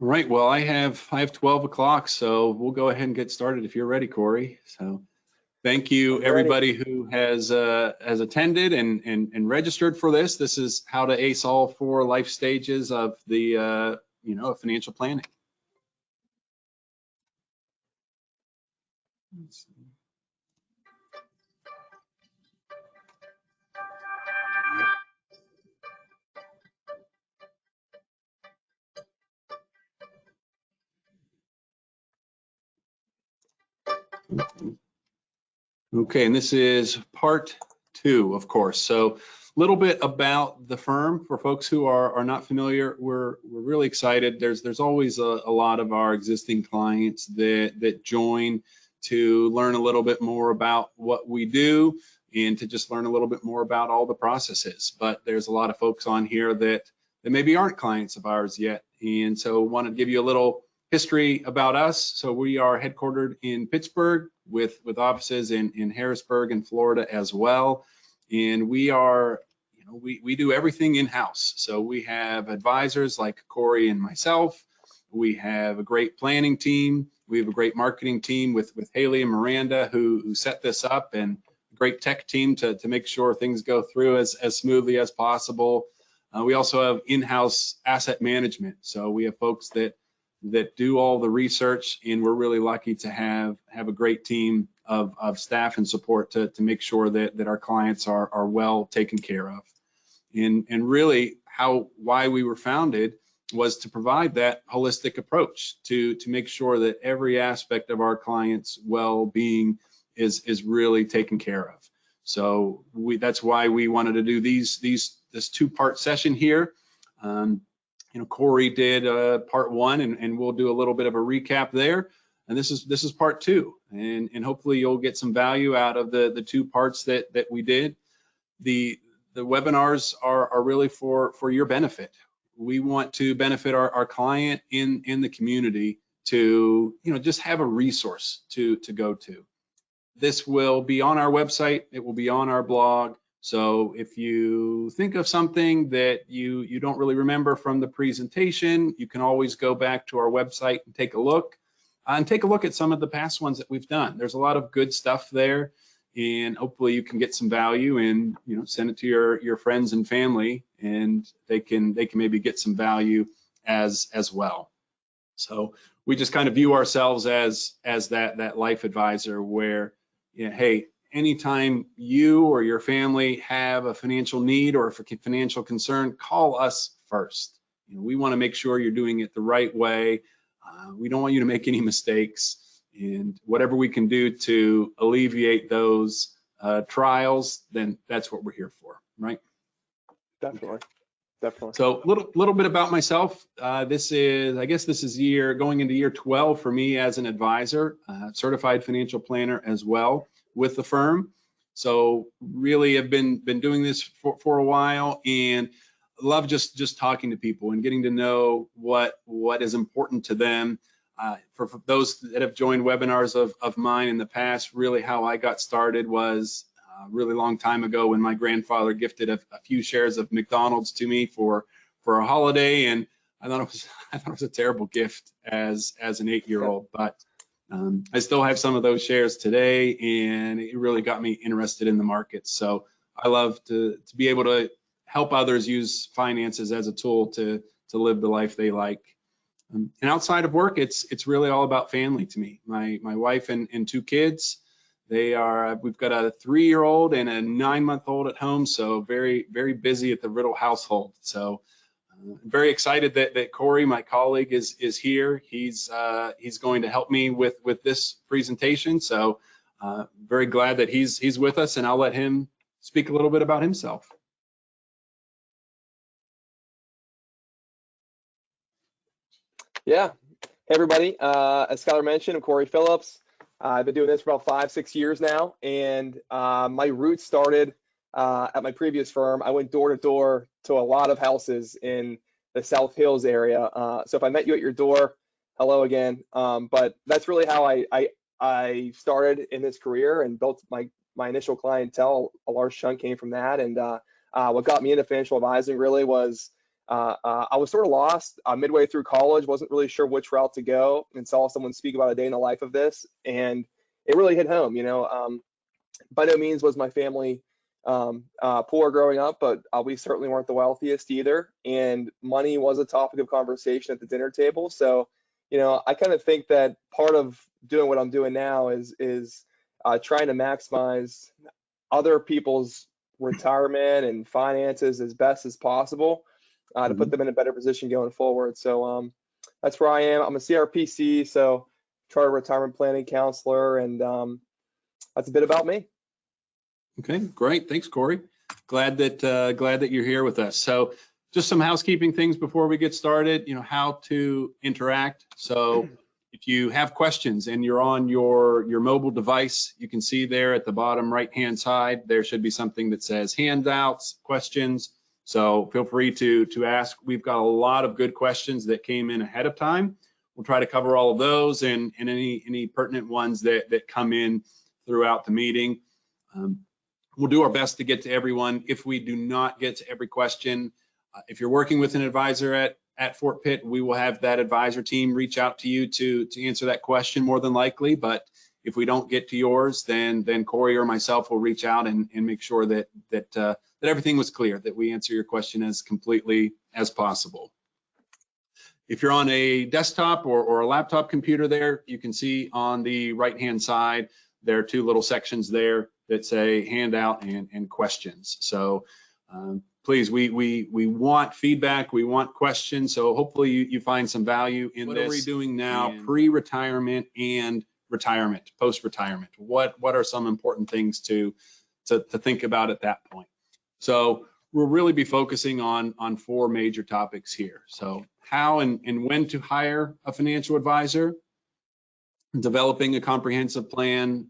All right, well, I have 12 o'clock, so we'll go ahead and get started if you're ready, Corey. So thank you, everybody who has attended and registered for this. This is how to ace all 4 life stages of the financial planning. Let's see. Okay, and this is part 2, of course. So a little bit about the firm for folks who are not familiar. We're really excited. There's always a lot of our existing clients that join to learn a little bit more about what we do and to just learn a little bit more about all the processes. But there's a lot of folks on here that maybe aren't clients of ours yet. And so want to give you a little history about us. So we are headquartered in Pittsburgh with offices in Harrisburg and Florida as well. And we are, we do everything in-house. So we have advisors like Corey and myself. We have a great planning team. We have a great marketing team with Haley and Miranda who set this up, and a great tech team to make sure things go through as smoothly as possible. We also have in-house asset management. So we have folks that do all the research, and we're really lucky to have a great team of staff and support to make sure that our clients are well taken care of. And really why we were founded was to provide that holistic approach to make sure that every aspect of our clients' well-being is really taken care of. So that's why we wanted to do this 2-part session here. Corey did part 1, and we'll do a little bit of a recap there. And this is part 2, and hopefully you'll get some value out of the 2 parts that we did. The webinars are really for your benefit. We want to benefit our client in the community to just have a resource to go to. This will be on our website. It will be on our blog. So if you think of something that you don't really remember from the presentation, you can always go back to our website and take a look. And take a look at some of the past ones that we've done. There's a lot of good stuff there, and hopefully you can get some value and send it to your friends and family, and they can maybe get some value as well. So we just kind of view ourselves as that life advisor where, hey, anytime you or your family have a financial need or a financial concern, call us first. We want to make sure you're doing it the right way. We don't want you to make any mistakes, and whatever we can do to alleviate those trials, then that's what we're here for, right? Definitely. Definitely. So little bit about myself. This is going into year 12 for me as an advisor, certified financial planner as well with the firm. So really have been doing this for a while, and love just talking to people and getting to know what is important to them. For those that have joined webinars of mine in the past, really how I got started was a really long time ago when my grandfather gifted a few shares of McDonald's to me for a holiday, and I thought it was a terrible gift as an 8-year-old, but I still have some of those shares today, and it really got me interested in the market. So I love to be able to help others use finances as a tool to live the life they like. And outside of work, it's really all about family to me. My wife and 2 kids, we've got a 3-year-old and a 9-month-old at home, so very, very busy at the Riddle household. So very excited that Corey, my colleague, is here. He's going to help me with this presentation. So very glad that he's with us, and I'll let him speak a little bit about himself. Yeah. Hey, everybody. As Skylar mentioned, I'm Corey Phillips. I've been doing this for about 5-6 years now, and my roots started at my previous firm. I went door to door to a lot of houses in the South Hills area. So if I met you at your door, hello again. But that's really how I started in this career and built my initial clientele. A large chunk came from that, and what got me into financial advising really was I was sort of lost midway through college, wasn't really sure which route to go, and saw someone speak about a day in the life of this, and it really hit home. By no means was my family poor growing up, but we certainly weren't the wealthiest either, and money was a topic of conversation at the dinner table. So, I kind of think that part of doing what I'm doing now is trying to maximize other people's retirement and finances as best as possible to put them in a better position going forward. So that's where I am. I'm a CRPC, so Chartered Retirement Planning Counselor, and that's a bit about me. Okay, great. Thanks, Corey. Glad that you're here with us. So just some housekeeping things before we get started, how to interact. So if you have questions and you're on your mobile device, you can see there at the bottom right-hand side, there should be something that says handouts, questions. So feel free to ask. We've got a lot of good questions that came in ahead of time. We'll try to cover all of those and any pertinent ones that come in throughout the meeting. We'll do our best to get to everyone. If we do not get to every question, if you're working with an advisor at Fort Pitt, we will have that advisor team reach out to you to answer that question more than likely. But if we don't get to yours, then Corey or myself will reach out and make sure that everything was clear, that we answer your question as completely as possible. If you're on a desktop or a laptop computer there, you can see on the right-hand side, there are two little sections there that say handout and questions. So please, we want feedback, we want questions. So hopefully you find some value in this. What are we doing now, pre-retirement and retirement, post-retirement? What are some important things to think about at that point? So we'll really be focusing on four major topics here. So how and when to hire a financial advisor, developing a comprehensive planning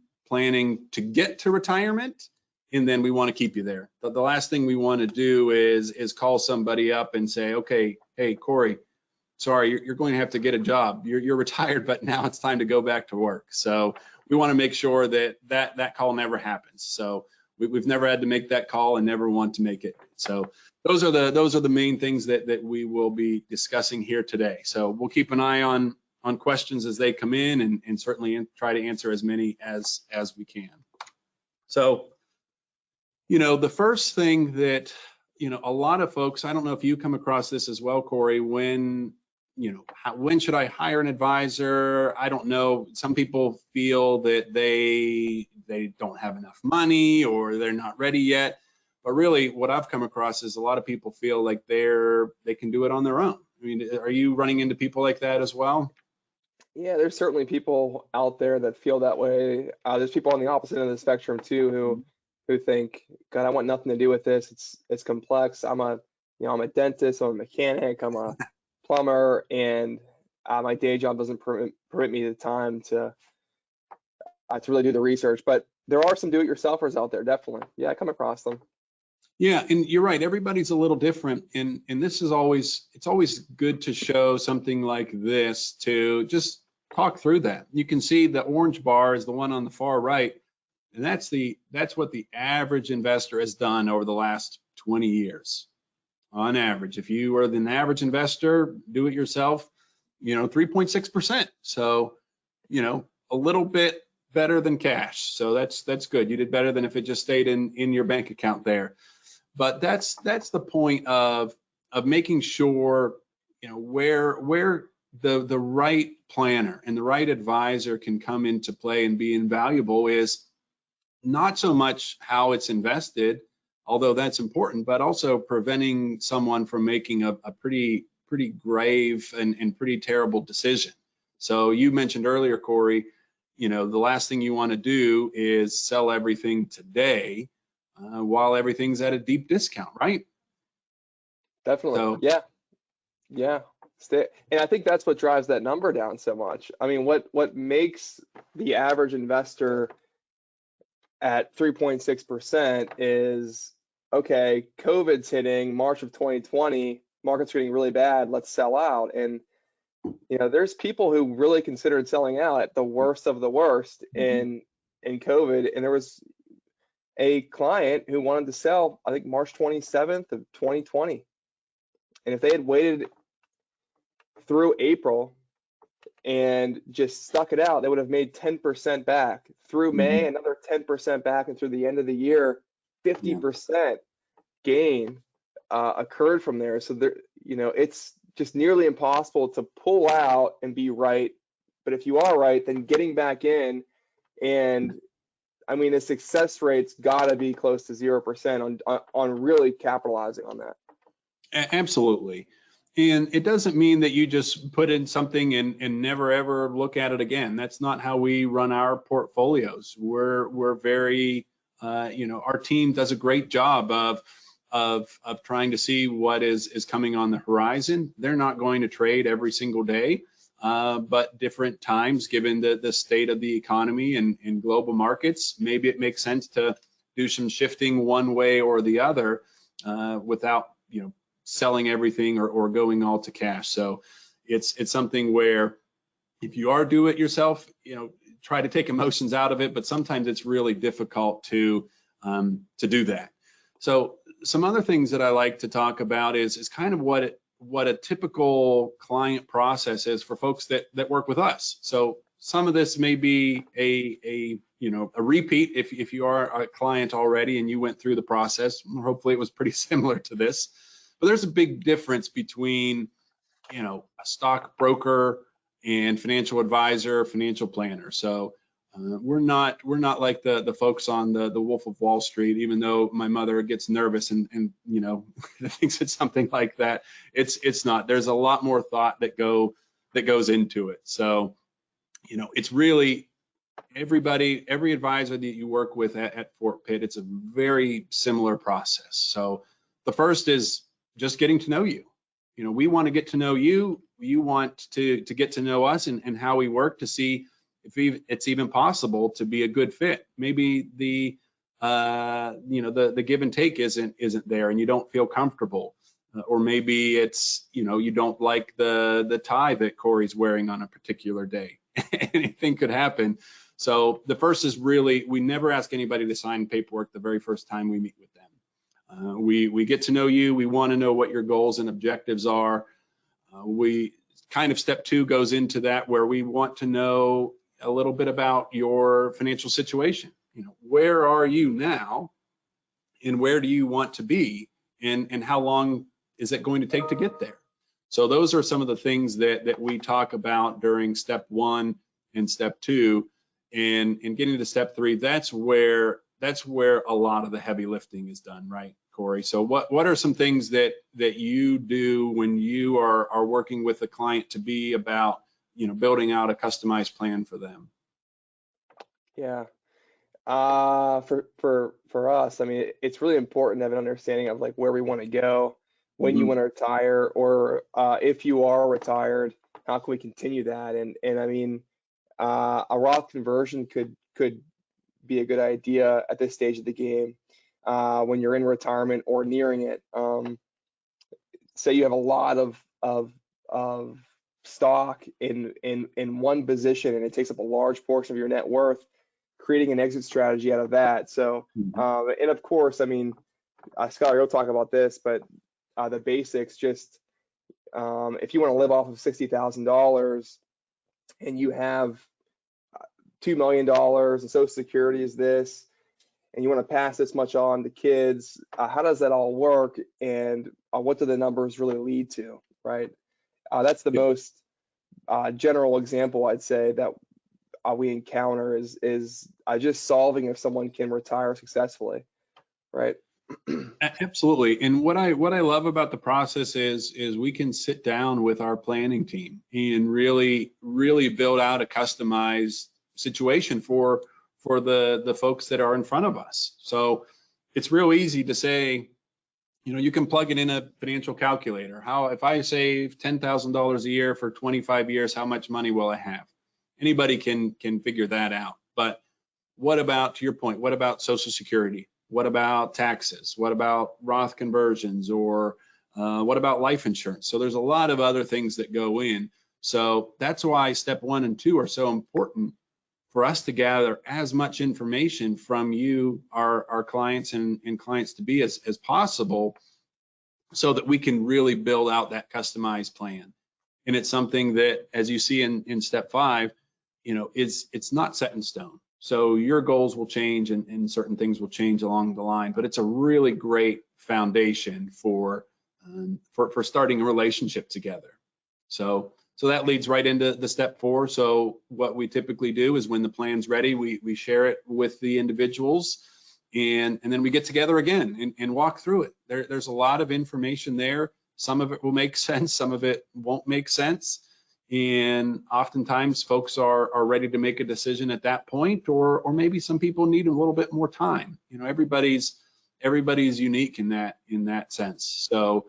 to get to retirement, and then we want to keep you there. The last thing we want to do is call somebody up and say, okay, hey, Corey, sorry, you're going to have to get a job. You're retired, but now it's time to go back to work. So we want to make sure that call never happens. So we've never had to make that call and never want to make it. So those are the main things that we will be discussing here today. So we'll keep an eye on questions as they come in and certainly try to answer as many as we can. So, the first thing that, a lot of folks, I don't know if you come across this as well, Corey, when should I hire an advisor? I don't know. Some people feel that they don't have enough money or they're not ready yet. But really what I've come across is a lot of people feel like they can do it on their own. I mean, are you running into people like that as well? Yeah, there's certainly people out there that feel that way. There's people on the opposite end of the spectrum too who think, God, I want nothing to do with this. It's complex. I'm a dentist, I'm a mechanic, I'm a plumber, and my day job doesn't permit me the time to really do the research. But there are some do-it-yourselfers out there, definitely. Yeah, I come across them. Yeah, and you're right. Everybody's a little different, and this is always good to show something like this to just talk through that. You can see the orange bar is the one on the far right, and that's what the average investor has done over the last 20 years, on average. If you are an average investor, do it yourself, 3.6%. So, a little bit better than cash. So that's good. You did better than if it just stayed in your bank account there. But that's the point of making sure where the right planner and the right advisor can come into play and be invaluable is not so much how it's invested, although that's important, but also preventing someone from making a pretty grave and pretty terrible decision. So you mentioned earlier, Corey, the last thing you want to do is sell everything today while everything's at a deep discount, right? Definitely. So, yeah. And I think that's what drives that number down so much. I mean, what makes the average investor at 3.6% is, okay, COVID's hitting March of 2020, market's getting really bad, let's sell out. And there's people who really considered selling out at the worst of the worst in COVID, and there was a client who wanted to sell, I think, March 27th of 2020. And if they had waited through April and just stuck it out, they would have made 10% back. Through May, another 10% back, and through the end of the year, 50% gain occurred from there. So there, it's just nearly impossible to pull out and be right. But if you are right, then getting back in, and I mean, the success rate's got to be close to 0% on really capitalizing on that. Absolutely. And it doesn't mean that you just put in something and never ever look at it again. That's not how we run our portfolios. We're very, our team does a great job of trying to see what is coming on the horizon. They're not going to trade every single day, but different times, given the state of the economy and global markets, maybe it makes sense to do some shifting one way or the other without, selling everything or going all to cash. So it's something where if you are do it yourself, try to take emotions out of it, but sometimes it's really difficult to do that. So some other things that I like to talk about is kind of what a typical client process is for folks that work with us. So some of this may be a repeat if you are a client already and you went through the process. Hopefully it was pretty similar to this. But there's a big difference between, a stockbroker and financial advisor, financial planner. So we're not like the folks on the Wolf of Wall Street. Even though my mother gets nervous and thinks it's something like that, it's not. There's a lot more thought that goes into it. So it's really every advisor that you work with at Fort Pitt. It's a very similar process. So the first is just getting to know you. We want to get to know you. You want to get to know us and how we work to see if it's even possible to be a good fit. Maybe the give and take isn't there and you don't feel comfortable, or maybe it's you don't like the tie that Corey's wearing on a particular day. Anything could happen. So the first is really, we never ask anybody to sign paperwork the very first time we meet with them. We get to know you. We want to know what your goals and objectives are. We kind of step two goes into that, where we want to know a little bit about your financial situation. Where are you now and where do you want to be, and how long is it going to take to get there? So those are some of the things that we talk about during step one and step two, and getting to step three. That's where a lot of the heavy lifting is done, right, Corey? So what are some things that you do when you are working with a client to be about building out a customized plan for them? Yeah. For us, I mean, it's really important to have an understanding of like where we want to go, when you want to retire, or if you are retired, how can we continue that? And I mean, a Roth conversion could be a good idea at this stage of the game, when you're in retirement or nearing it. Say you have a lot of stock in one position and it takes up a large portion of your net worth, creating an exit strategy out of that. So, and of course, I mean, Skylar, you'll talk about this, but the basics, just if you want to live off of $60,000 and you have $2 million and Social Security is this, and you want to pass this much on to kids, how does that all work, and what do the numbers really lead to, right? That's the most general example I'd say that we encounter is just solving if someone can retire successfully, right? Absolutely. And what I love about the process is we can sit down with our planning team and really build out a customized situation for the folks that are in front of us. So it's real easy to say, you can plug it in a financial calculator. If I save $10,000 a year for 25 years, how much money will I have? Anybody can figure that out. But what about, to your point, what about Social Security? What about taxes? What about Roth conversions? Or what about life insurance? So there's a lot of other things that go in. So that's why step 1 and 2 are so important for us to gather as much information from you, our clients and clients to be as possible, so that we can really build out that customized plan. And it's something that, as you see in step 5, it's not set in stone. So your goals will change and certain things will change along the line, but it's a really great foundation for starting a relationship together. So that leads right into the step 4. So what we typically do is when the plan's ready, we share it with the individuals, and then we get together again and walk through it. There's a lot of information there. Some of it will make sense, some of it won't make sense. And oftentimes folks are ready to make a decision at that point, or maybe some people need a little bit more time. Everybody's unique in that sense. So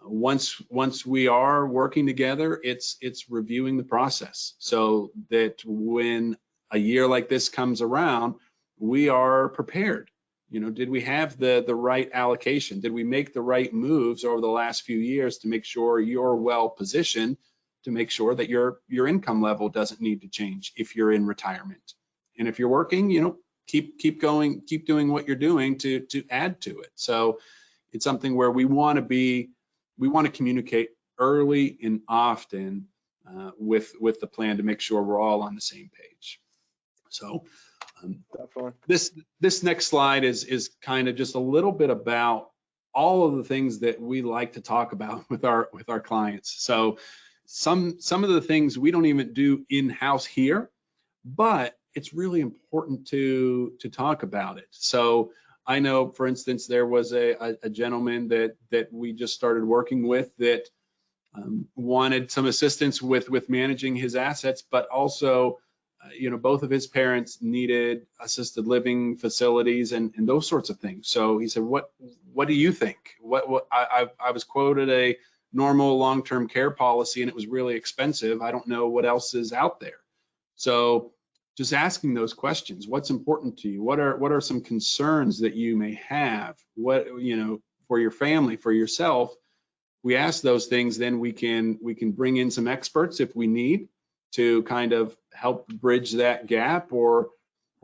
once we are working together, it's reviewing the process so that when a year like this comes around, we are prepared. Did we have the right allocation? Did we make the right moves over the last few years to make sure you're well positioned, to make sure that your income level doesn't need to change if you're in retirement? And if you're working, keep going, keep doing what you're doing to add to it. So it's something where we want to communicate early and often with the plan to make sure we're all on the same page. So this next slide is kind of just a little bit about all of the things that we like to talk about with our clients. So some of the things we don't even do in-house here, but it's really important to talk about it. So I know, for instance, there was a gentleman that we just started working with that wanted some assistance with managing his assets, but also both of his parents needed assisted living facilities and those sorts of things. So he said, what do you think? I was quoted a normal long-term care policy and it was really expensive. I don't know what else is out there. So just asking those questions. What's important to you? What are some concerns that you may have? What, for your family, for yourself? We ask those things, then we can bring in some experts if we need to kind of help bridge that gap, or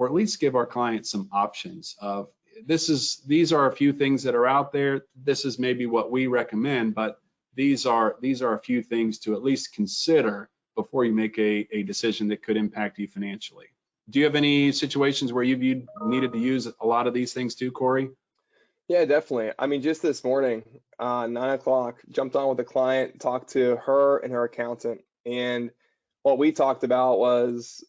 at least give our clients some options of these are a few things that are out there. This is maybe what we recommend, but these are a few things to at least consider before you make a decision that could impact you financially. Do you have any situations where you've needed to use a lot of these things too, Corey? Yeah, definitely. I mean, just this morning, 9 o'clock, jumped on with a client, talked to her and her accountant, and what we talked about was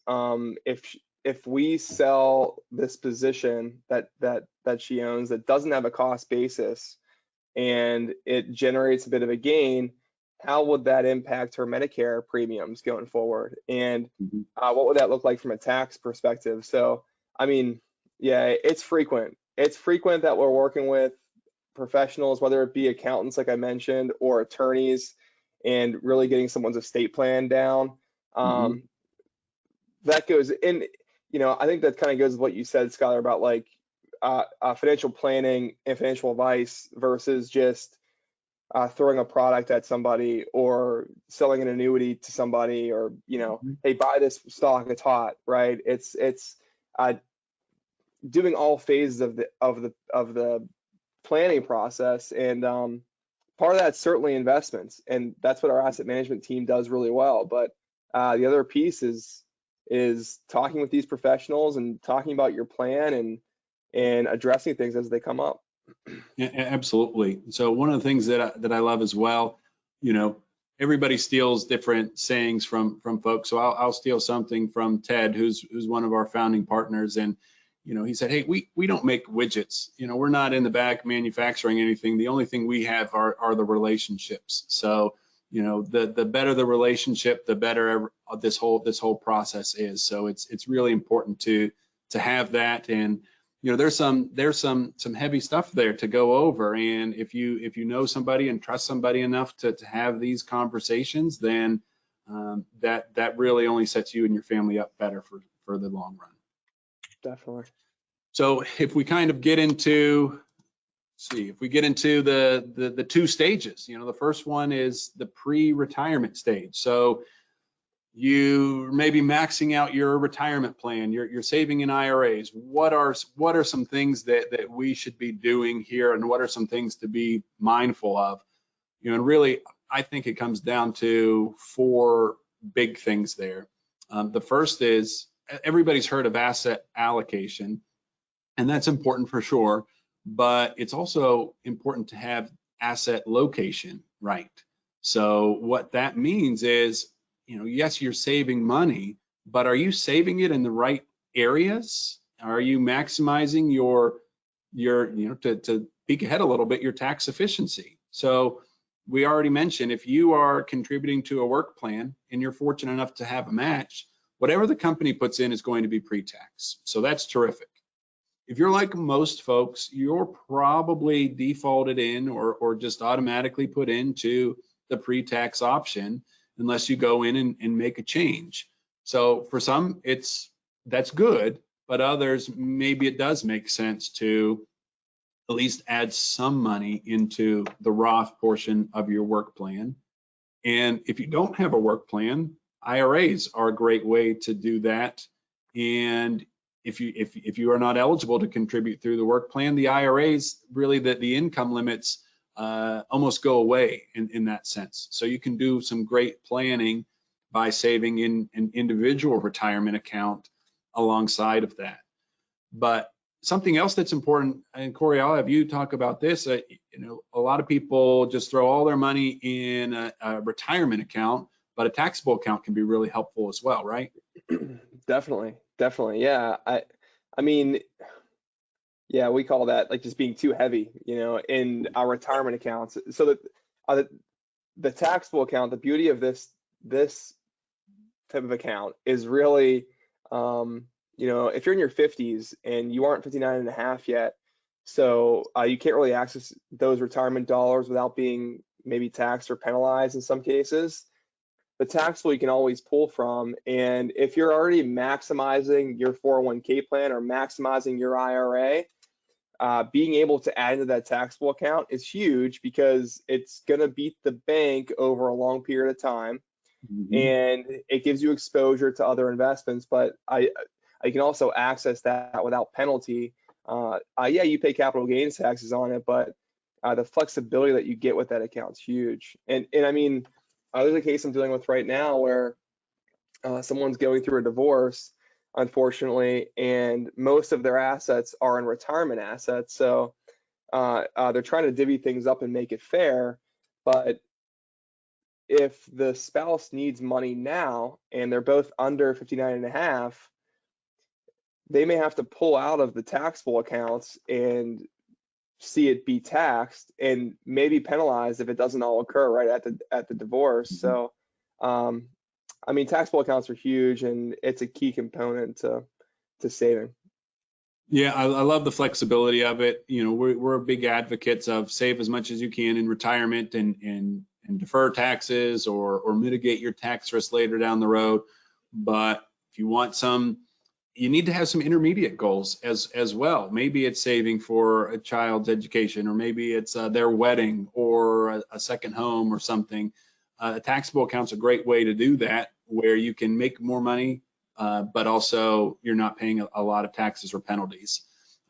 if we sell this position that she owns that doesn't have a cost basis and it generates a bit of a gain, how would that impact her Medicare premiums going forward? And what would that look like from a tax perspective? So, I mean, yeah, it's frequent. It's frequent that we're working with professionals, whether it be accountants, like I mentioned, or attorneys, and really getting someone's estate plan down. That goes in, I think that kind of goes with what you said, Skylar, about like financial planning and financial advice versus just throwing a product at somebody or selling an annuity to somebody, or hey, buy this stock, it's hot, right? It's doing all phases of the planning process, and part of that's certainly investments, and that's what our asset management team does really well. But the other piece is talking with these professionals and talking about your plan and addressing things as they come up. Yeah, absolutely. So one of the things that I love as well, everybody steals different sayings from folks. So I'll steal something from Ted, who's one of our founding partners, and he said, hey, we don't make widgets. We're not in the back manufacturing anything. The only thing we have are the relationships. So the better the relationship, the better this whole process is. So it's really important to have that. And there's some heavy stuff there to go over. And if you know somebody and trust somebody enough to have these conversations, then that really only sets you and your family up better for the long run. Definitely. So if we kind of get into the two stages, the first one is the pre-retirement stage. So You may be maxing out your retirement plan. You're saving in IRAs. What are some things that we should be doing here, and what are some things to be mindful of? And really, I think it comes down to 4 big things there. The first is, everybody's heard of asset allocation, and that's important for sure, but it's also important to have asset location right. So what that means is, yes, you're saving money, but are you saving it in the right areas? Are you maximizing your to peek ahead a little bit, your tax efficiency? So we already mentioned, if you are contributing to a work plan and you're fortunate enough to have a match, whatever the company puts in is going to be pre-tax. So that's terrific. If you're like most folks, you're probably defaulted in or just automatically put into the pre-tax option unless you go in and make a change. So for some, that's good, but others, maybe it does make sense to at least add some money into the Roth portion of your work plan. And if you don't have a work plan, IRAs are a great way to do that. And if you are not eligible to contribute through the work plan, the IRAs, really the income limits almost go away in that sense. So you can do some great planning by saving in an individual retirement account alongside of that. But something else that's important, and Corey, I'll have you talk about this. A lot of people just throw all their money in a retirement account, but a taxable account can be really helpful as well, right? Definitely. Yeah. I mean, yeah, we call that like just being too heavy, in our retirement accounts. So that the taxable account, the beauty of this type of account is really, if you're in your 50s and you aren't 59 and a half yet, so you can't really access those retirement dollars without being maybe taxed or penalized in some cases. The taxable you can always pull from, and if you're already maximizing your 401k plan or maximizing your IRA, being able to add into that taxable account is huge because it's going to beat the bank over a long period of time. Mm-hmm. And it gives you exposure to other investments, but I can also access that without penalty. Yeah, you pay capital gains taxes on it, but the flexibility that you get with that account is huge. And I mean, there's a case I'm dealing with right now where someone's going through a divorce, unfortunately, and most of their assets are in retirement assets. So they're trying to divvy things up and make it fair. But if the spouse needs money now and they're both under 59 and a half, they may have to pull out of the taxable accounts and see it be taxed and maybe penalized if it doesn't all occur right at the divorce. Mm-hmm. So I mean, taxable accounts are huge, and it's a key component to saving. Yeah, I love the flexibility of it. We're big advocates of save as much as you can in retirement and defer taxes or mitigate your tax risk later down the road. But if you want you need to have some intermediate goals as well. Maybe it's saving for a child's education, or maybe it's their wedding or a second home or something. A taxable account's a great way to do that, where you can make more money, but also you're not paying a lot of taxes or penalties.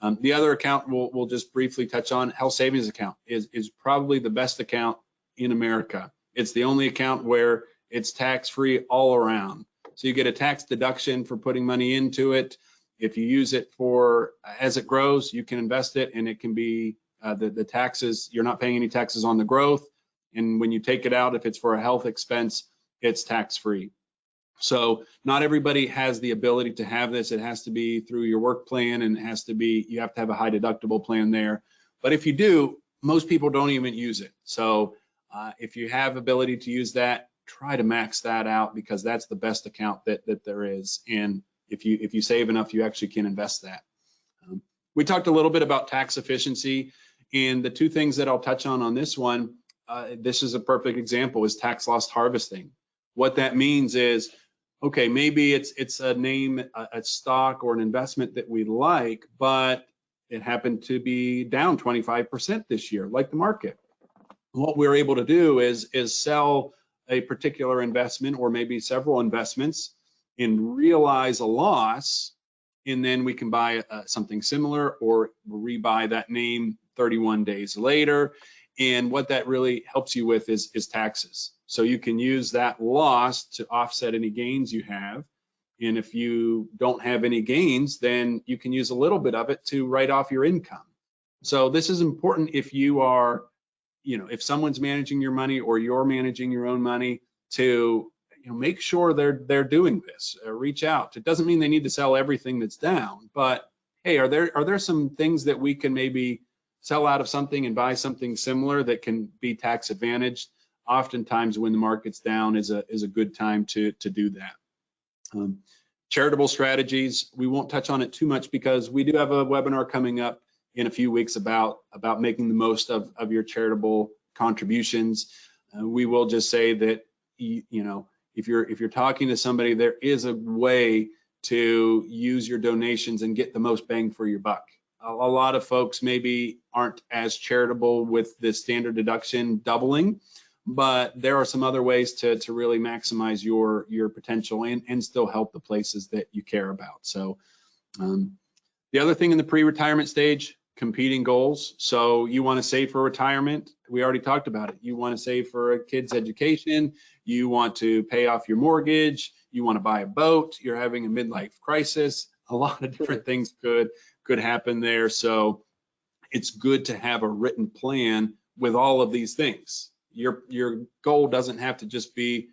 The other account we'll just briefly touch on, health savings account, is probably the best account in America. It's the only account where it's tax-free all around. So you get a tax deduction for putting money into it. If you use it as it grows, you can invest it, and it can be the taxes, you're not paying any taxes on the growth. And when you take it out, if it's for a health expense, it's tax-free. So not everybody has the ability to have this. It has to be through your work plan, and you have to have a high deductible plan there. But if you do, most people don't even use it. So if you have ability to use that, try to max that out, because that's the best account that there is. And if you save enough, you actually can invest that. We talked a little bit about tax efficiency, and the 2 things that I'll touch on this one, this is a perfect example, is tax loss harvesting. What that means is, okay, maybe it's a stock or an investment that we like, but it happened to be down 25% this year, like the market. What we're able to do is sell a particular investment or maybe several investments and realize a loss, and then we can buy something similar or rebuy that name 31 days later. And what that really helps you with is taxes. So you can use that loss to offset any gains you have. And if you don't have any gains, then you can use a little bit of it to write off your income. So this is important if you are, if someone's managing your money or you're managing your own money, to make sure they're doing this. Reach out. It doesn't mean they need to sell everything that's down, but hey, are there some things that we can maybe sell out of something and buy something similar that can be tax advantaged? Oftentimes when the market's down is a good time to do that. Charitable strategies, we won't touch on it too much because we do have a webinar coming up in a few weeks about making the most of your charitable contributions. We will just say that, if you're talking to somebody, there is a way to use your donations and get the most bang for your buck. A lot of folks maybe aren't as charitable with the standard deduction doubling, but there are some other ways to really maximize your potential and still help the places that you care about. So the other thing in the pre-retirement stage, competing goals. So you want to save for retirement. We already talked about it. You want to save for a kid's education. You want to pay off your mortgage. You want to buy a boat. You're having a midlife crisis. A lot of different things could happen there. So it's good to have a written plan with all of these things. Your goal doesn't have to just be,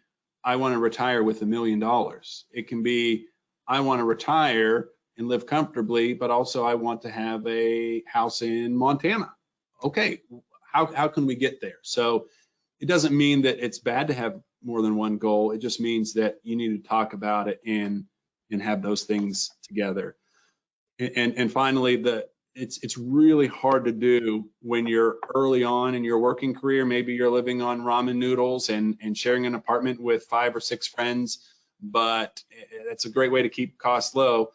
I want to retire with $1 million. It can be, I want to retire and live comfortably, but also I want to have a house in Montana. Okay, how can we get there? So it doesn't mean that it's bad to have more than one goal. It just means that you need to talk about it and have those things together. And finally, it's really hard to do when you're early on in your working career. Maybe you're living on ramen noodles and sharing an apartment with 5 or 6 friends, but it's a great way to keep costs low.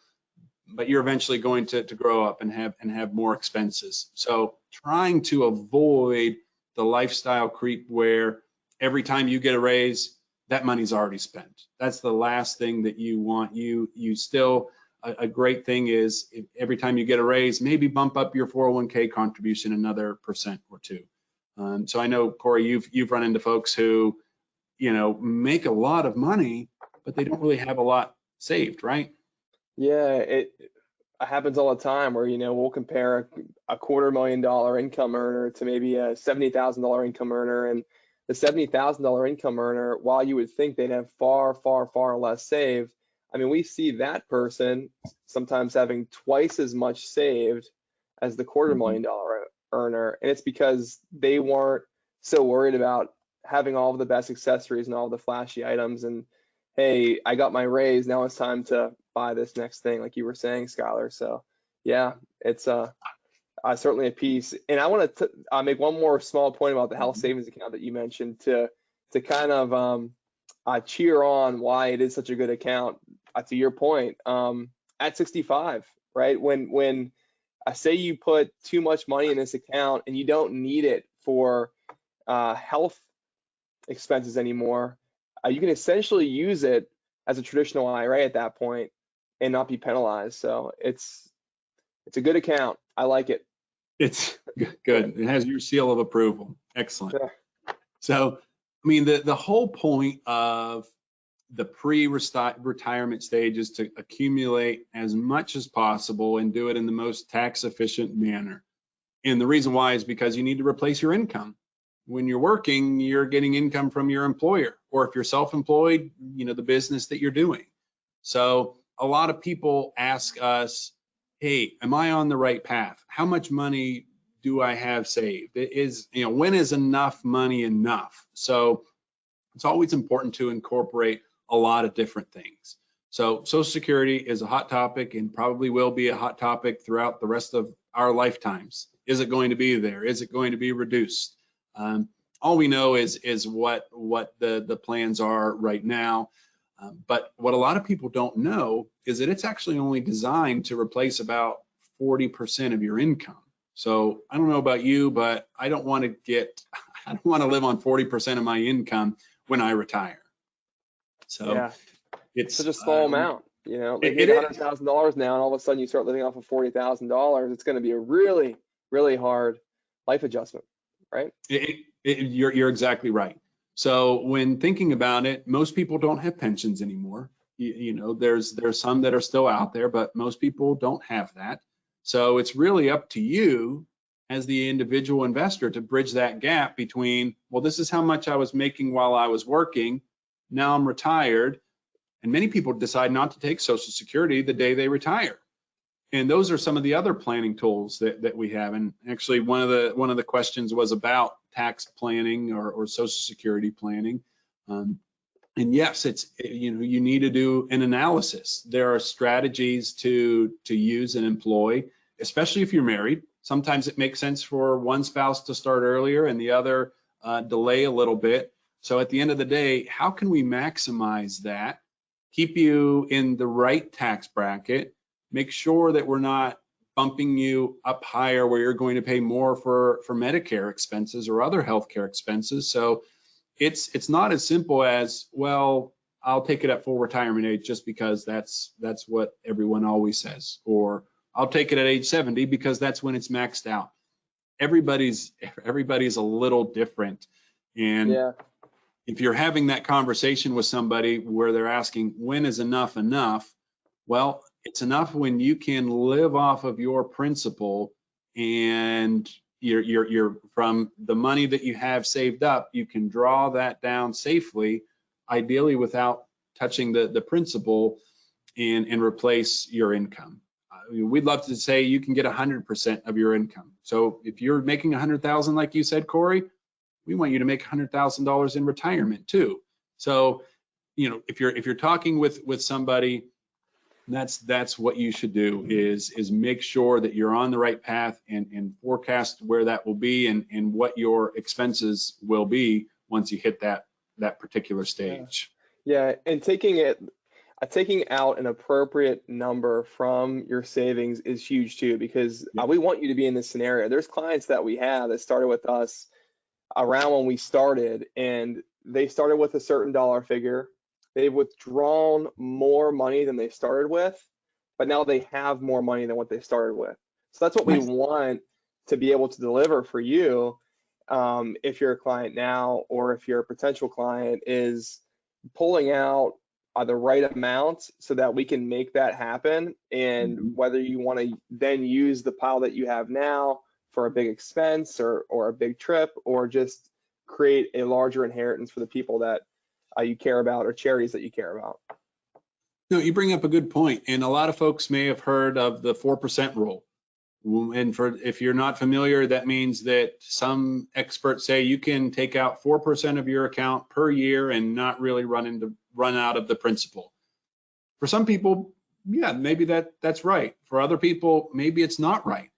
But you're eventually going to grow up and have more expenses. So trying to avoid the lifestyle creep where every time you get a raise, that money's already spent. That's the last thing that you want. You still, a great thing is every time you get a raise, maybe bump up your 401k contribution another % or 2. So I know, Corey, you've run into folks who, make a lot of money, but they don't really have a lot saved, right? Yeah, it happens all the time where, we'll compare a $250,000 income earner to maybe a $70,000 income earner. And the $70,000 income earner, while you would think they'd have far, far, far less saved, I mean, we see that person sometimes having twice as much saved as the $250,000 earner. And it's because they weren't so worried about having all of the best accessories and all the flashy items. And hey, I got my raise, now it's time to buy this next thing, like you were saying, Skylar. So yeah, it's certainly a piece. And I want to make one more small point about the health savings account that you mentioned to kind of cheer on why it is such a good account. To your point, at 65, right? When I say you put too much money in this account and you don't need it for health expenses anymore, you can essentially use it as a traditional IRA at that point and not be penalized. So it's a good account. I like it. It's good. It has your seal of approval. Excellent. Yeah. So, I mean, the whole point of the pre-retirement stage is to accumulate as much as possible and do it in the most tax efficient manner. And the reason why is because you need to replace your income. When you're working, you're getting income from your employer, or if you're self-employed, the business that you're doing. So a lot of people ask us, hey, am I on the right path? How much money do I have saved? When is enough money enough? So it's always important to incorporate a lot of different things. So Social Security is a hot topic and probably will be a hot topic throughout the rest of our lifetimes. Is it going to be there? Is it going to be reduced? All we know is what the plans are right now. But what a lot of people don't know is that it's actually only designed to replace about 40% of your income. So I don't know about you, but I don't want to live on 40% of my income when I retire. So Yeah, it's such a small amount. You know, like you it make is. $100,000 now, and all of a sudden you start living off of $40,000. It's going to be a really, really hard life adjustment, right? You're exactly right. So when thinking about it, most people don't have pensions anymore. You know, there's some that are still out there, but most people don't have that. So it's really up to you as the individual investor to bridge that gap between, well, this is how much I was making while I was working. Now I'm retired. And many people decide not to take Social Security the day they retire. And those are some of the other planning tools that we have. And actually, one of the questions was about tax planning or Social Security planning. And yes, you need to do an analysis. There are strategies to use and employ, especially if you're married. Sometimes it makes sense for one spouse to start earlier and the other delay a little bit. So at the end of the day, how can we maximize that, keep you in the right tax bracket, make sure that we're not bumping you up higher where you're going to pay more for Medicare expenses or other healthcare expenses. So it's not as simple as, well, I'll take it at full retirement age just because that's what everyone always says, or I'll take it at age 70 because that's when it's maxed out. Everybody's a little different. And Yeah. if you're having that conversation with somebody where they're asking, when is enough enough? Well, it's enough when you can live off of your principal, and you're from the money that you have saved up, you can draw that down safely, ideally without touching the principal, and replace your income. We'd love to say you can get 100% of your income. So if you're making 100,000, like you said, Corey, we want you to make $100,000 in retirement too. So, if you're talking with somebody, that's what you should do is make sure that you're on the right path and forecast where that will be and what your expenses will be once you hit that particular stage. Yeah, and taking out an appropriate number from your savings is huge too, because we want you to be in this scenario. There's clients that we have that started with us around when we started, and they started with a certain dollar figure. They've withdrawn more money than they started with, but now they have more money than what they started with. So that's what we want to be able to deliver for you. If you're a client now, or if you're a potential client, is pulling out the right amount so that we can make that happen. And whether you want to then use the pile that you have now for a big expense or a big trip, or just create a larger inheritance for the people that you care about, or charities that you care about. No, you bring up a good point, and a lot of folks may have heard of the 4% rule. And if you're not familiar, that means that some experts say you can take out 4% of your account per year and not really run out of the principal. For some people, yeah, maybe that's right. For other people, maybe it's not right.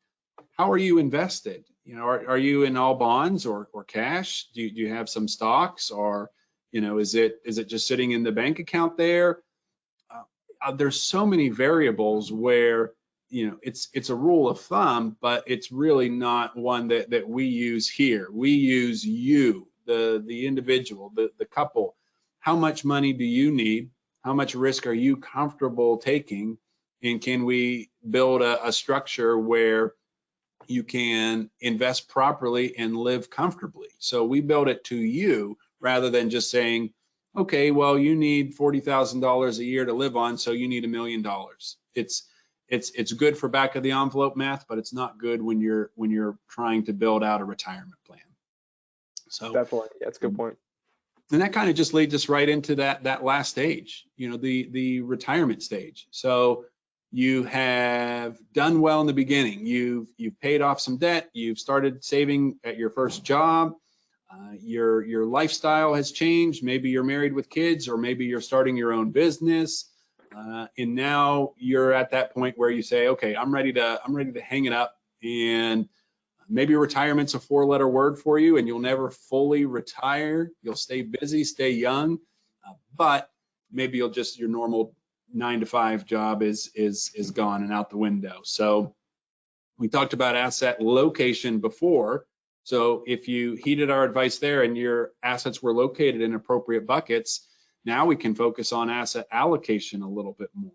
How are you invested? Are you in all bonds or cash? Do you have some stocks, or is it just sitting in the bank account there? There's so many variables where it's a rule of thumb, but it's really not one that we use here. We use you, the individual, the couple. How much money do you need? How much risk are you comfortable taking? And can we build a structure where you can invest properly and live comfortably? So we build it to you rather than just saying, okay, well, you need $40,000 a year to live on, so you need $1 million. It's good for back of the envelope math, but it's not good when you're trying to build out a retirement plan. So definitely, that's a good point. And that kind of just leads us right into that last stage, the retirement stage. So you have done well in the beginning. You've paid off some debt. You've started saving at your first job. Your lifestyle has changed. Maybe you're married with kids, or maybe you're starting your own business. And now you're at that point where you say, okay, I'm ready to hang it up. And maybe retirement's a 4-letter word for you, and you'll never fully retire. You'll stay busy, stay young, but maybe your normal 9-to-5 job is gone and out the window. So we talked about asset location before. So if you heeded our advice there and your assets were located in appropriate buckets, now we can focus on asset allocation a little bit more.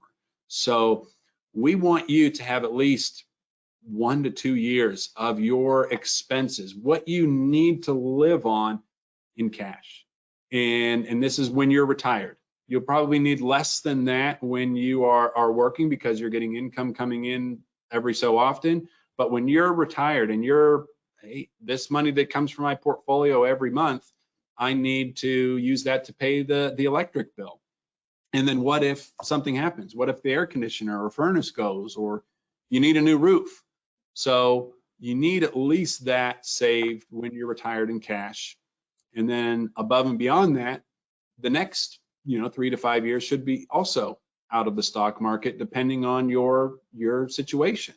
So we want you to have at least 1 to 2 years of your expenses, what you need to live on, in cash. And this is when you're retired. You'll probably need less than that when you are working because you're getting income coming in every so often. But when you're retired and you're, hey, this money that comes from my portfolio every month, I need to use that to pay the electric bill. And then what if something happens? What if the air conditioner or furnace goes, or you need a new roof? So you need at least that saved when you're retired in cash. And then above and beyond that, the next 3 to 5 years should be also out of the stock market, depending on your situation.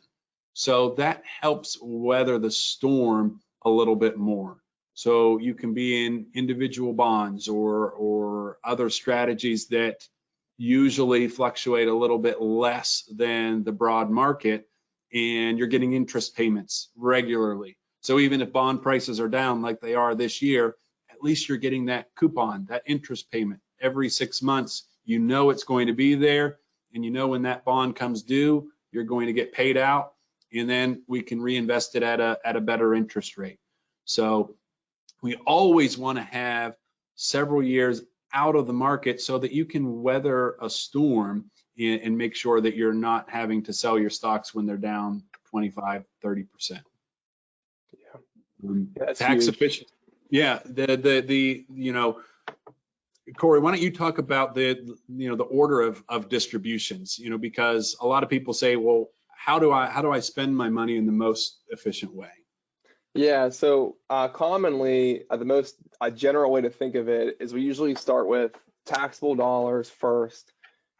So that helps weather the storm a little bit more. So you can be in individual bonds or other strategies that usually fluctuate a little bit less than the broad market, and you're getting interest payments regularly. So even if bond prices are down like they are this year, at least you're getting that coupon, that interest payment every 6 months. You know it's going to be there, and you know when that bond comes due, you're going to get paid out, and then we can reinvest it at a better interest rate. So we always want to have several years out of the market so that you can weather a storm and make sure that you're not having to sell your stocks when they're down 25, 30%. Yeah, tax efficient. Yeah, Corey, why don't you talk about the order of distributions? Because a lot of people say, well, how do I spend my money in the most efficient way? Yeah, so commonly, the most general way to think of it is we usually start with taxable dollars first.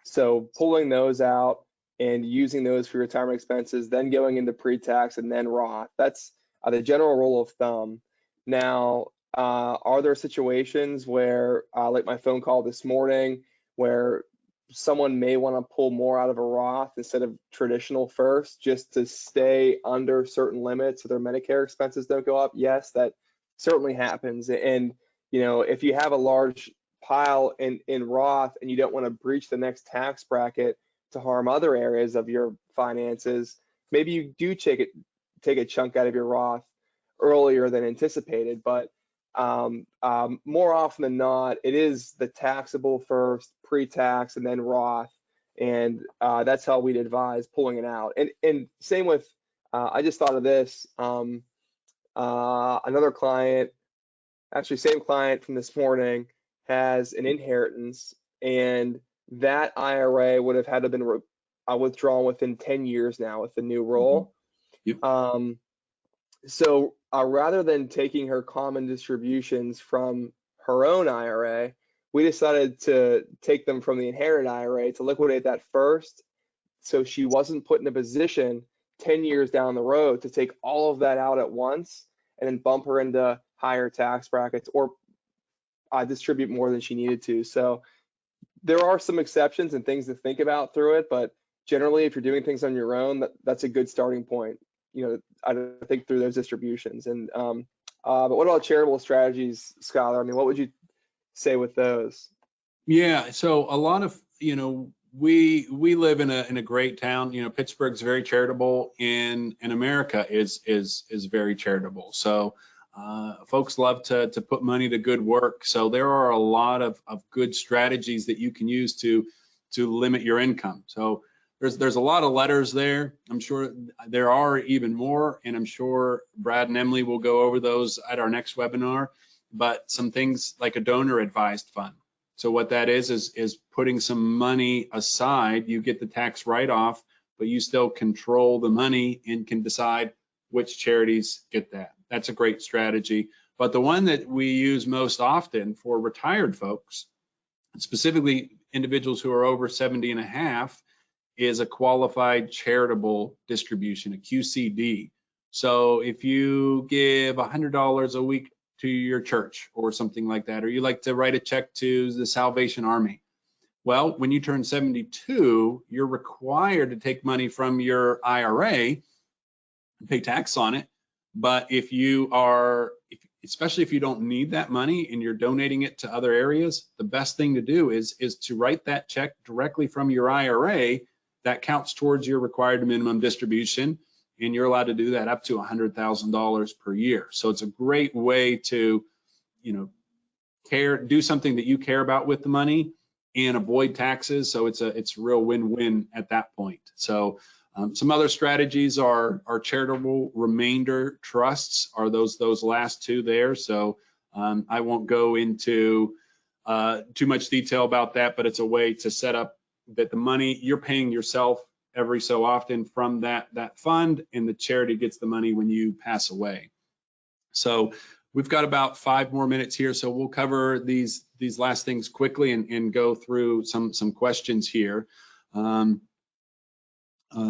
So pulling those out and using those for retirement expenses, then going into pre-tax and then Roth. That's the general rule of thumb. Now, are there situations where, like my phone call this morning, where someone may want to pull more out of a Roth instead of traditional first, just to stay under certain limits so their Medicare expenses don't go up? Yes, that certainly happens. And if you have a large pile in Roth and you don't want to breach the next tax bracket to harm other areas of your finances, maybe you do take a chunk out of your Roth earlier than anticipated. But more often than not, it is the taxable first, pre-tax, and then Roth, and that's how we'd advise pulling it out. And same with, I just thought of this, another client, actually same client from this morning, has an inheritance, and that IRA would have had to been withdrawn within 10 years now with the new rule. Mm-hmm. Yep. So rather than taking her common distributions from her own IRA, we decided to take them from the inherited IRA to liquidate that first, so she wasn't put in a position 10 years down the road to take all of that out at once and then bump her into higher tax brackets or distribute more than she needed to. So there are some exceptions and things to think about through it, but generally, if you're doing things on your own, that's a good starting point. I think through those distributions. And but what about charitable strategies, Skylar? I mean, what would you say with those? Yeah, so a lot of we live in a great town. Pittsburgh's very charitable, and America is very charitable. So folks love to put money to good work. So there are a lot of good strategies that you can use to limit your income. So there's a lot of letters there. I'm sure there are even more, and I'm sure Brad and Emily will go over those at our next webinar. But some things like a donor advised fund. So what that is putting some money aside. You get the tax write-off, but you still control the money and can decide which charities get that. That's a great strategy. But the one that we use most often for retired folks, specifically individuals who are over 70 and a half, is a qualified charitable distribution, a QCD. So if you give $100 a week to your church or something like that, or you like to write a check to the Salvation Army, well, when you turn 72, you're required to take money from your IRA and pay tax on it, But if you especially if you don't need that money and you're donating it to other areas, the best thing to do is to write that check directly from your IRA that counts towards your required minimum distribution, and you're allowed to do that up to $100,000 per year. So it's a great way to, do something that you care about with the money and avoid taxes. So it's a real win-win at that point. So some other strategies are charitable remainder trusts, are those last two there. So I won't go into too much detail about that, but it's a way to set up that the money you're paying yourself every so often from that fund, and the charity gets the money when you pass away. So we've got about 5 more minutes here, so we'll cover these last things quickly and go through some questions here.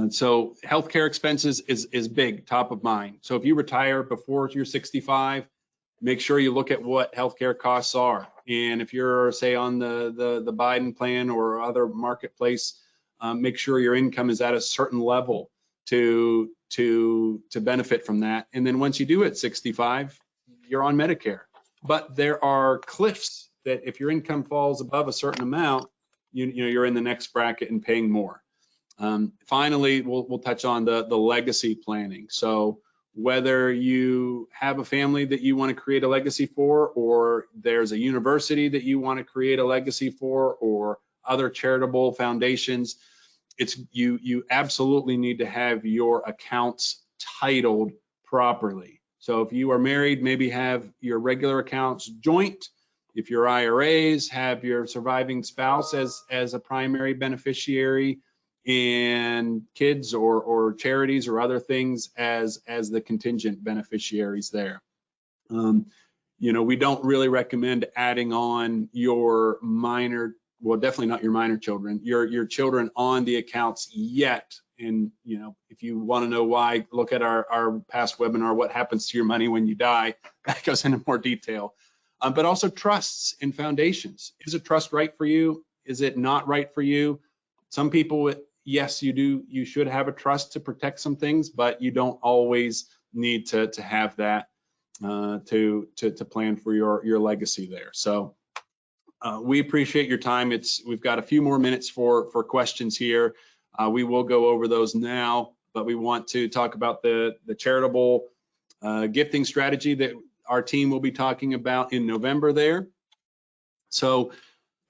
So healthcare expenses is big, top of mind. So if you retire before you're 65, make sure you look at what healthcare costs are. And if you're, say, on the Biden plan or other marketplace, make sure your income is at a certain level to benefit from that. And then once you do hit 65, you're on Medicare. But there are cliffs that if your income falls above a certain amount, you're in the next bracket and paying more. Finally, we'll touch on the legacy planning. So whether you have a family that you want to create a legacy for, or there's a university that you want to create a legacy for, or other charitable foundations, you absolutely need to have your accounts titled properly. So if you are married, maybe have your regular accounts joint. If your IRAs, have your surviving spouse as a primary beneficiary, and kids or charities or other things as the contingent beneficiaries there. We don't really recommend adding on your minor, well, definitely not your minor children, your children on the accounts yet. And if you want to know why, look at our past webinar, What Happens to Your Money When You Die. That goes into more detail. But also trusts and foundations. Is a trust right for you? Is it not right for you? Some people, yes, you should have a trust to protect some things, but you don't always need to have that to plan for your legacy there. So we appreciate your time. We've got a few more minutes for questions here. We will go over those now, but we want to talk about the charitable gifting strategy that our team will be talking about in November there. So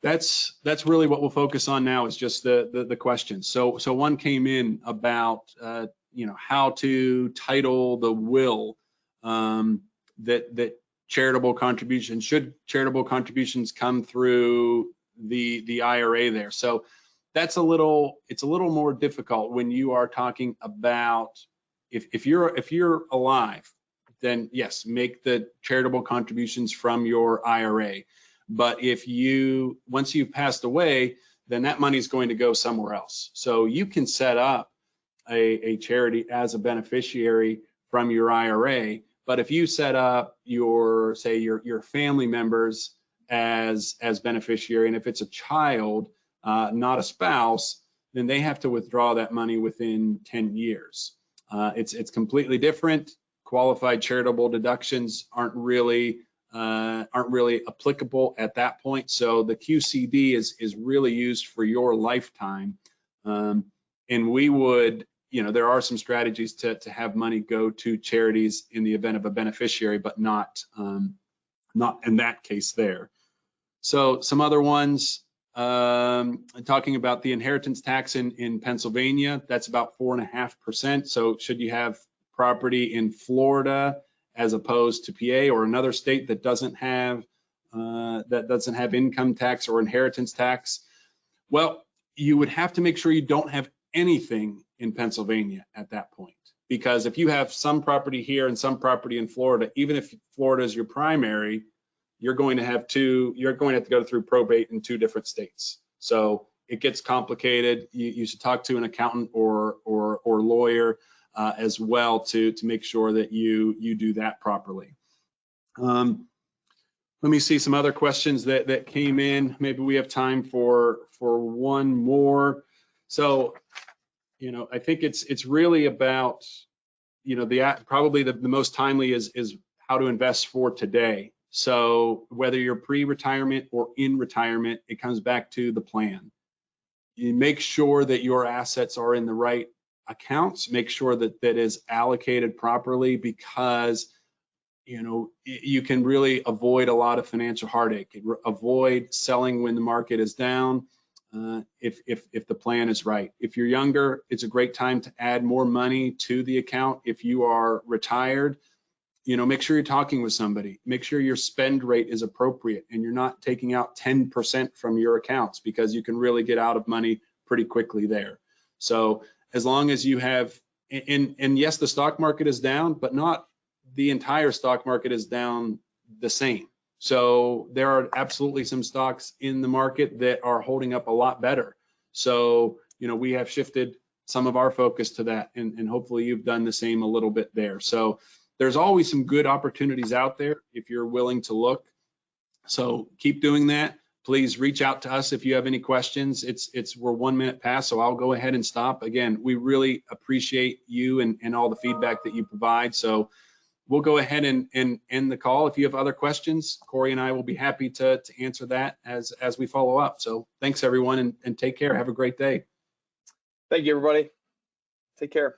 that's really what we'll focus on now, is just the questions. So one came in about how to title the will, that charitable contributions, should charitable contributions come through the IRA there. So it's a little more difficult when you are talking about if you're alive, then yes, make the charitable contributions from your IRA. But once you've passed away, then that money is going to go somewhere else. So you can set up a charity as a beneficiary from your IRA, but if you set up your family members as beneficiary, and if it's a child, not a spouse, then they have to withdraw that money within 10 years. It's completely different. Qualified charitable deductions aren't really applicable at that point. So the QCD is really used for your lifetime. And we would, there are some strategies to have money go to charities in the event of a beneficiary, but not in that case there. So some other ones, talking about the inheritance tax in Pennsylvania, that's about 4.5%. So should you have property in Florida as opposed to PA or another state that doesn't have income tax or inheritance tax? Well, you would have to make sure you don't have anything in Pennsylvania at that point, because if you have some property here and some property in Florida, even if Florida is your primary, you're going to have to go through probate in 2 different states. So it gets complicated. You should talk to an accountant or lawyer as well to make sure that you do that properly. Let me see some other questions that came in. Maybe we have time for one more. So, I think it's really about, you know, probably the most timely is how to invest for today. So whether you're pre-retirement or in retirement, it comes back to the plan. You make sure that your assets are in the right accounts, make sure that that is allocated properly, because you know, you can really avoid a lot of financial heartache. Avoid selling when the market is down, if the plan is right. If you're younger, it's a great time to add more money to the account. If you are retired, you know, make sure you're talking with somebody. Make sure your spend rate is appropriate and you're not taking out 10% from your accounts, because you can really get out of money pretty quickly there. So as long as you have, and yes, the stock market is down, but not the entire stock market is down the same. So there are absolutely some stocks in the market that are holding up a lot better. So, you know, we have shifted some of our focus to that, and hopefully you've done the same a little bit there. So there's always some good opportunities out there if you're willing to look. So keep doing that. Please reach out to us if you have any questions. We're 1 minute past, so I'll go ahead and stop. Again, we really appreciate you and all the feedback that you provide. So we'll go ahead and end the call. If you have other questions, Corey and I will be happy to answer that as we follow up. So thanks everyone, and take care. Have a great day. Thank you, everybody. Take care.